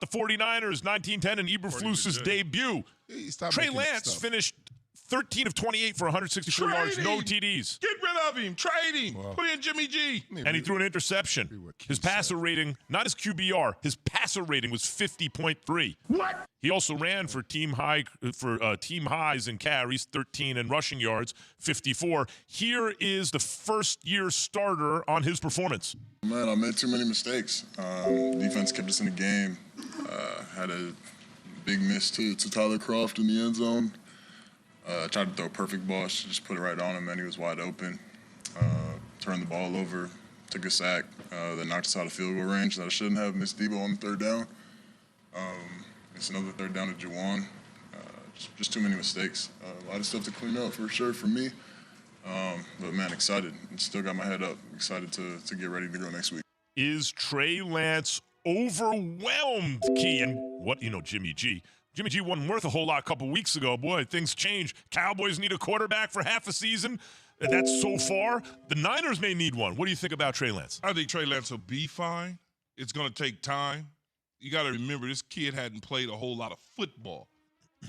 the 49ers, 1910, and Eberflus's debut. Trey Lance finished 13 of 28 for 164 yards, no TDs. Get rid of him. Trade him. Wow. Put in Jimmy G. And he threw an interception. His passer rating, not his QBR, his passer rating was 50.3. What? He also ran for team highs in carries, 13, and rushing yards, 54. Here is the first-year starter on his performance. Man, I made too many mistakes. Defense kept us in the game. Had a big miss to Tyler Croft in the end zone. Tried to throw a perfect ball, just put it right on him, and he was wide open. Turned the ball over, took a sack that knocked us out of field goal range that I shouldn't have. Missed Debo on the third down. Missed another third down to Juwan. Just too many mistakes. A lot of stuff to clean up for sure for me. But man, excited. Still got my head up. Excited to get ready to go next week. Is Trey Lance overwhelmed, Key? And Jimmy G. Jimmy G wasn't worth a whole lot a couple weeks ago. Boy, things change. Cowboys need a quarterback for half a season. That's so far. The Niners may need one. What do you think about Trey Lance? I think Trey Lance will be fine. It's going to take time. You got to remember, this kid hadn't played a whole lot of football,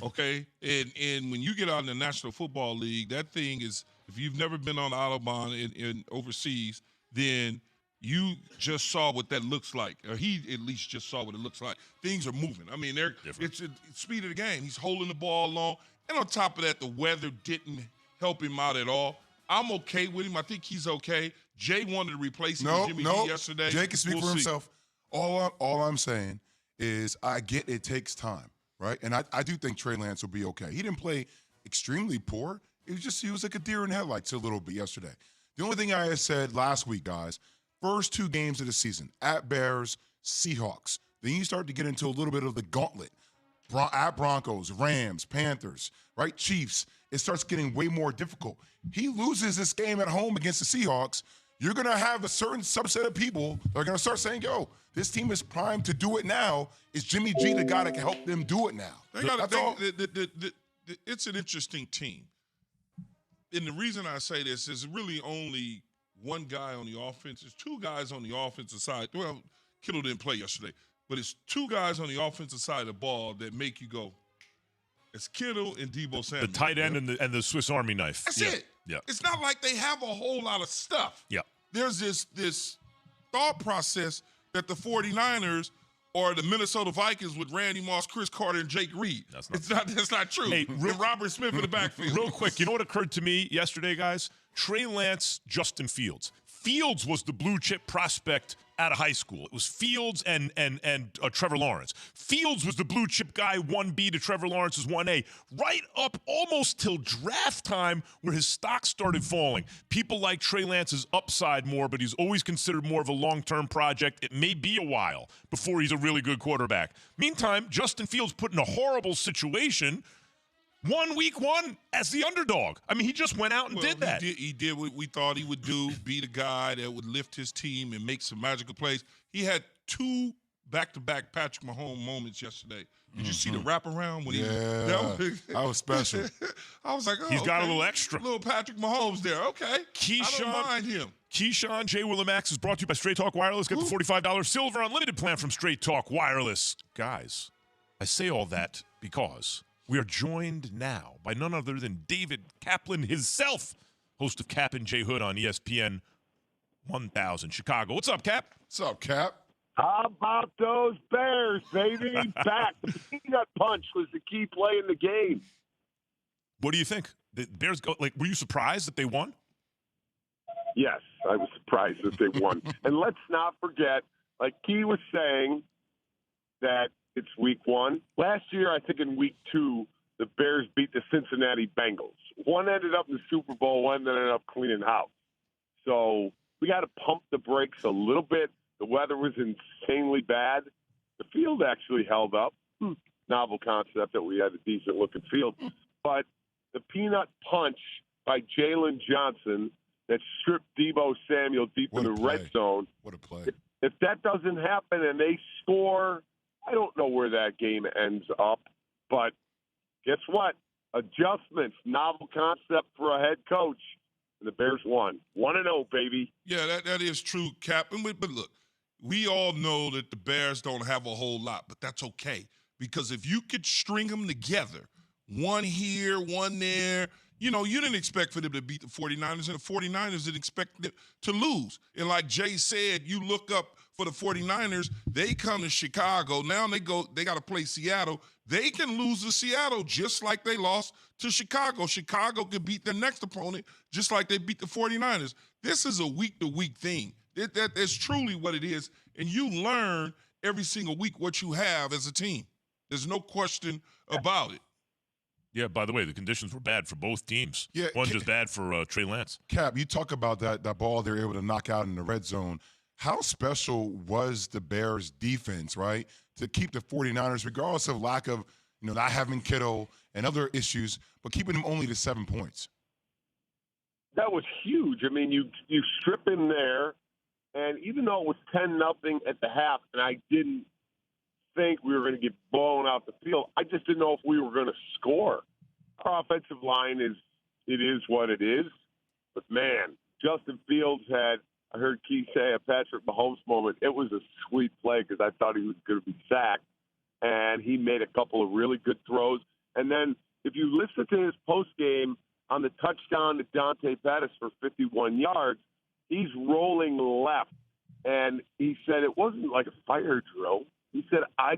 okay? And when you get out in the National Football League, that thing is, if you've never been on the Autobahn in overseas, then you just saw what that looks like, or he at least just saw what it looks like. Things are moving. I mean, it's speed of the game. He's holding the ball long. And on top of that, the weather didn't help him out at all. I'm okay with him. I think he's okay. Jay wanted to replace him with Jimmy G yesterday. Jay can speak for himself. All I'm saying is I get it takes time, right? And I do think Trey Lance will be okay. He didn't play extremely poor. He was like a deer in headlights a little bit yesterday. The only thing I had said last week, guys, first two games of the season, at Bears, Seahawks. Then you start to get into a little bit of the gauntlet. At Broncos, Rams, Panthers, right? Chiefs. It starts getting way more difficult. He loses this game at home against the Seahawks. You're going to have a certain subset of people that are going to start saying, yo, this team is primed to do it now. Is Jimmy G the guy that can help them do it now? It's an interesting team. And the reason I say this is really only one guy on the offense. There's two guys on the offensive side. Well, Kittle didn't play yesterday, but it's two guys on the offensive side of the ball that make you go, it's Kittle and Debo Samuel. The tight end and the Swiss Army knife. That's it. Yeah. It's not like they have a whole lot of stuff. Yeah. There's this thought process that the 49ers or the Minnesota Vikings with Randy Moss, Chris Carter, and Jake Reed. That's not true. Hey, and Robert Smith in the backfield. Real quick, you know what occurred to me yesterday, guys? Trey Lance, Justin Fields. Fields was the blue chip prospect out of high school. It was Fields and Trevor Lawrence. Fields was the blue chip guy, 1B to Trevor Lawrence's 1A, right up almost till draft time where his stock started falling. People like Trey Lance's upside more, but he's always considered more of a long-term project. It may be a while before he's a really good quarterback. Meantime, Justin Fields put in a horrible situation week one as the underdog. I mean, he just went out and did that. He did what we thought he would do, be the guy that would lift his team and make some magical plays. He had two back-to-back Patrick Mahomes moments yesterday. Did you see the wraparound? That was special. I was like, oh, he's got a little extra. Little Patrick Mahomes there. Okay. I don't mind him. Keyshawn, J. Willimax is brought to you by Straight Talk Wireless. Get the $45 Silver Unlimited plan from Straight Talk Wireless. Guys, I say all that because we are joined now by none other than David Kaplan himself, host of Cap and J. Hood on ESPN 1000 Chicago. What's up, Cap? What's up, Cap? How about those Bears, baby? Back. The peanut punch was the key play in the game. What do you think? The Bears were you surprised that they won? Yes, I was surprised that they won. And let's not forget, like Key was saying, that it's week one. Last year, I think in week two, the Bears beat the Cincinnati Bengals. One ended up in the Super Bowl, one ended up cleaning house. So we got to pump the brakes a little bit. The weather was insanely bad. The field actually held up. Novel concept that we had a decent-looking field. But the peanut punch by Jalen Johnson that stripped Debo Samuel deep in the red zone. What a play. If that doesn't happen and they score, I don't know where that game ends up, but guess what? Adjustments, novel concept for a head coach, and the Bears won. 1-0, baby. Yeah, that is true, Cap. But look, we all know that the Bears don't have a whole lot, but that's okay. Because if you could string them together, one here, one there, you didn't expect for them to beat the 49ers, and the 49ers didn't expect them to lose. And like Jay said, you look up for the 49ers, they come to Chicago. Now they got to play Seattle. They can lose to Seattle just like they lost to Chicago. Chicago could beat their next opponent just like they beat the 49ers. This is a week-to-week thing. That's truly what it is. And you learn every single week what you have as a team. There's no question about it. Yeah, by the way, the conditions were bad for both teams. Yeah, One just bad for Trey Lance. Cap, you talk about that ball they were able to knock out in the red zone. How special was the Bears defense, right, to keep the 49ers, regardless of lack of, not having Kittle and other issues, but keeping them only to 7 points? That was huge. I mean, you strip in there, and even though it was 10-0 at the half, and I didn't think we were going to get blown out the field, I just didn't know if we were going to score. Our offensive line is what it is. But, man, Justin Fields had, I heard Keith say, a Patrick Mahomes moment. It was a sweet play because I thought he was going to be sacked, and he made a couple of really good throws. And then if you listen to his postgame on the touchdown to Dante Pettis for 51 yards, he's rolling left. And he said it wasn't like a fire drill. He said, I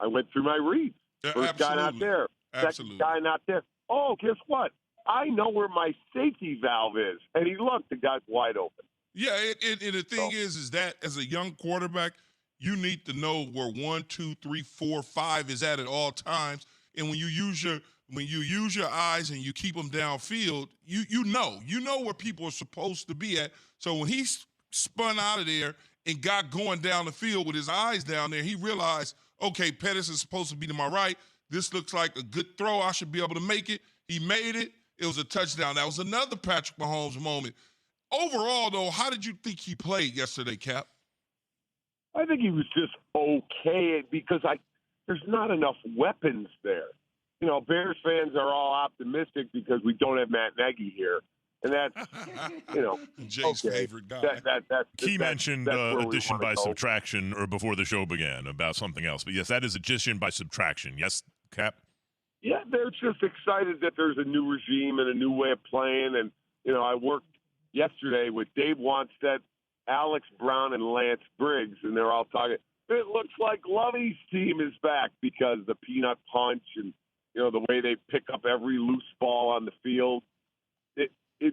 went through my reads. First guy not there. Second guy not there. Oh, guess what? I know where my safety valve is. And he looked, the guy's wide open. Yeah, and the thing is that as a young quarterback, you need to know where 1, 2, 3, 4, 5 is at all times. And when you use your eyes and you keep them downfield, you know where people are supposed to be at. So when he spun out of there and got going down the field with his eyes down there, he realized, okay, Pettis is supposed to be to my right. This looks like a good throw. I should be able to make it. He made it. It was a touchdown. That was another Patrick Mahomes moment. Overall, though, how did you think he played yesterday, Cap? I think he was just okay because there's not enough weapons there. Bears fans are all optimistic because we don't have Matt Nagy here. And that's, Jay's favorite guy. He mentioned addition by subtraction or before the show began about something else. But, yes, that is addition by subtraction. Yes, Cap? Yeah, they're just excited that there's a new regime and a new way of playing. And, I worked yesterday with Dave Wanstead, Alex Brown, and Lance Briggs, and they're all talking. It looks like Lovey's team is back because the peanut punch and, the way they pick up every loose ball on the field.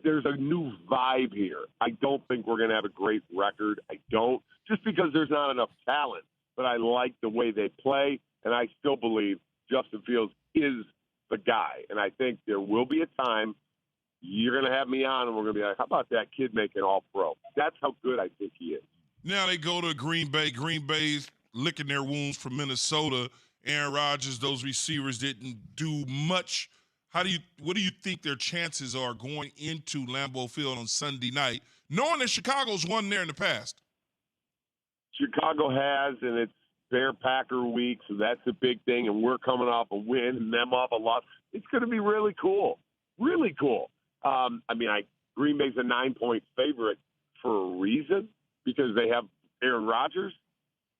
There's a new vibe here. I don't think we're going to have a great record. I don't, just because there's not enough talent. But I like the way they play, and I still believe Justin Fields is the guy. And I think there will be a time you're going to have me on, and we're going to be like, how about that kid making All-Pro? That's how good I think he is. Now they go to Green Bay. Green Bay's licking their wounds from Minnesota. Aaron Rodgers, those receivers didn't do much. What do you think their chances are going into Lambeau Field on Sunday night, knowing that Chicago's won there in the past? Chicago has, and it's Bear Packer week, so that's a big thing, and we're coming off a win and them off a loss. It's going to be really cool. Really cool. Green Bay's a 9-point favorite for a reason because they have Aaron Rodgers,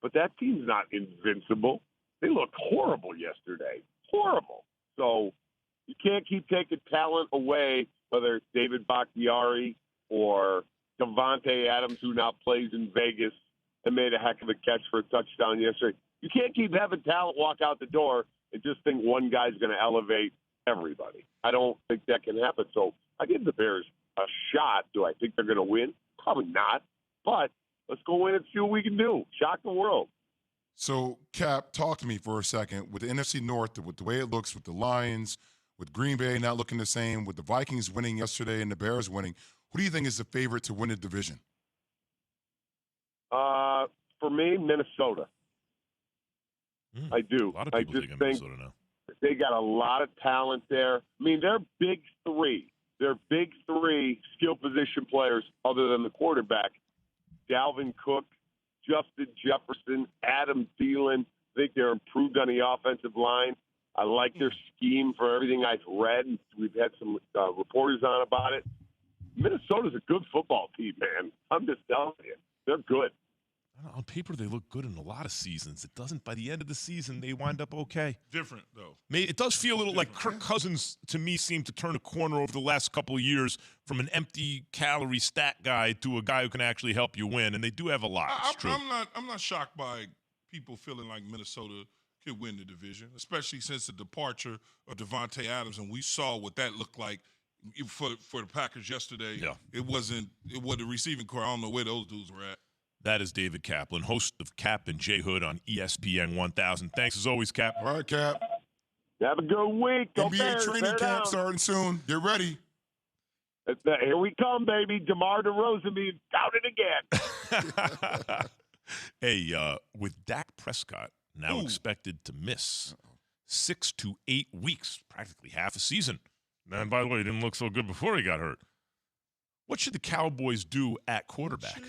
but that team's not invincible. They looked horrible yesterday. Horrible. So you can't keep taking talent away, whether it's David Bakhtiari or Devontae Adams, who now plays in Vegas and made a heck of a catch for a touchdown yesterday. You can't keep having talent walk out the door and just think one guy's going to elevate everybody. I don't think that can happen. So I give the Bears a shot. Do I think they're going to win? Probably not. But let's go in and see what we can do. Shock the world. So, Cap, talk to me for a second. With the NFC North, with the way it looks, with the Lions, with Green Bay not looking the same, with the Vikings winning yesterday and the Bears winning, who do you think is the favorite to win the division? For me, Minnesota. I do. A lot of I people just think think Minnesota now. they got a lot of talent there. I mean, they're big three. They're big three skill position players other than the quarterback. Dalvin Cook, Justin Jefferson, Adam Thielen. I think they're improved on the offensive line. I like their scheme for everything I've read. We've had some reporters on about it. Minnesota's a good football team, man. I'm just telling you. They're good. On paper, they look good in a lot of seasons. It doesn't. By the end of the season, they wind up okay. Different, though. It does feel a little like Kirk Cousins, to me, seemed to turn a corner over the last couple of years from an empty calorie stat guy to a guy who can actually help you win. And they do have a lot. It's true. I'm not shocked by people feeling like Minnesota could win the division, especially since the departure of Devontae Adams, and we saw what that looked like for the Packers yesterday. Yeah. It was the receiving core. I don't know where those dudes were at. That is David Kaplan, host of Cap and J Hood on ESPN 1000. Thanks as always, Cap. All right, Cap. Have a good week. Go NBA Bears, training bear camp down. starting soon. Get ready. Here we come, baby. DeMar DeRozan being doubted again. Hey, with Dak Prescott now expected to miss 6 to 8 weeks, practically half a season. And by the way, he didn't look so good before he got hurt. What should the Cowboys do at quarterback?